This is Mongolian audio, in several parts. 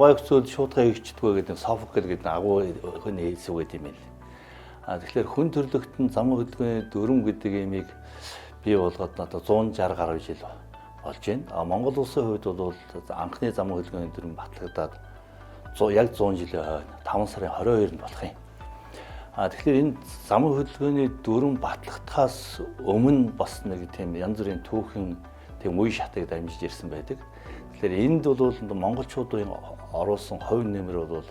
боёгцууд шуудгаа хийчихдгөө гэдэг софокл гэдэг агуу хүний хэлсүү гэдэг юм л. Тэгэхээр хүн төрлөخت нь зам хөдөлгөөний дүрм гэдэг имийг бий болгоод одоо 160 гаруй жил болж байна. Монгол улсын хувьд бол анхны зам хөдөлгөөний дүрм батлагдаад яг 100 жилийн хойно 5 сарын 22-нд болох юм. Тэгэхээр энэ зам хөдөлгөөний дүрм батлагдахаас өмнө бас нэг тийм янз бүрийн түүхэн тийм үе шатыг дамжиж ирсэн байдаг. Тэгэхээр энд бол монголчуудын оруулсан хувь нэмэр бол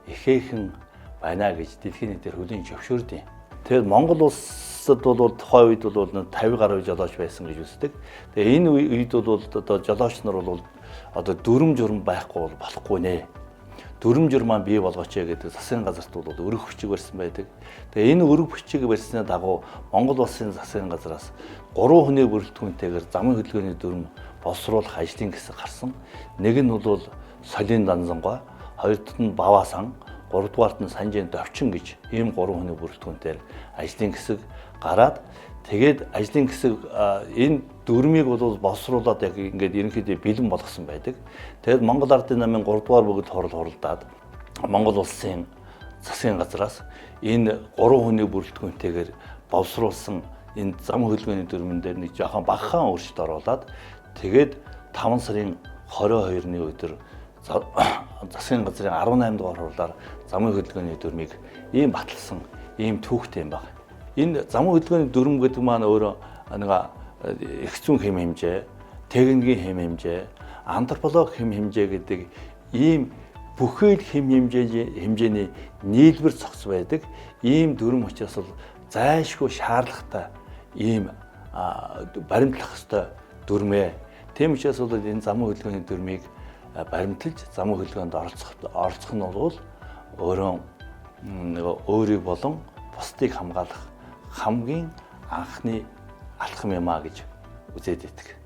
ихээхэн байна гэж дэлхийн нийтээр хөлийн зөвшөөрдөг. Тэгээд Монгол улсад бол тухайн үед бол 50 гаруй жолооч байсан гэж үздэг. Тэгээд энэ үед бол одоо жолооч нар бол одоо дүрм журм байхгүй болохгүй нэ. Дүрм журмаа бий болгооч гэдэг засгийн газарт бол өргөх хүчиг барьсан байдаг. Тэгээ энэ өргөх хүчиг барьсны дагуу Монгол улсын засгийн газараас 3 хүний бүрэлдэхүүнтэйгээр замын хөдөлгөөний дүрм боловсруулах ажлын хэсэг гарсан. Нэг нь бол Солин Данзангой, хоёрдугаар нь Бавасан, гуравдугаарт нь Санжийн Довчин гэж ийм 3 хүний бүрэлдэхүүнээр ажлын хэсэг гараад тэгээд ажлын хэсэг энэ дүрмийг бол боловсруулаад яг ингээд ерөнхийдөө бэлэн болгосон байдаг. Тэгээд Монгол Ардын намын 3 дугаар бүгд хуралдаад Монгол улсын засгийн газараас энэ 3 хүний бүрэлдэхүүнтэйгээр боловсруулсан энэ зам хөдөлгөөний дүрмэн дээр нэг жоохон багахан өөрчлөлт оруулаад тэгээд 5 сарын 22-ны өдөр засгийн газрын 18 дугаар хурлаар замын хөдөлгөөний дүрмийг ийм баталсан ийм түүхтэй юм байна. Энэ замын хөдөлгөөний дүрм гэдэг маань өөрөө нэг их зүүн хэм хэмжээ, техникийн хэм хэмжээ, антропологи хэм хэмжээ гэдэг ийм бүхэл хэм хэмжээний нийлбэр цогц байдаг. Ийм дүрм учраас бол зайлшгүй шаардлагатай ийм баримтлах ёстой дүрмээ. Тийм учраас бол энэ замын хөдөлгөөний дүрмийг баримталж замын хөдөлгөөнд оролцох нь бол өөрийг болон бусдыг хамгаалах хамгийн анхны алхам юм а гэж үзээд байдаг.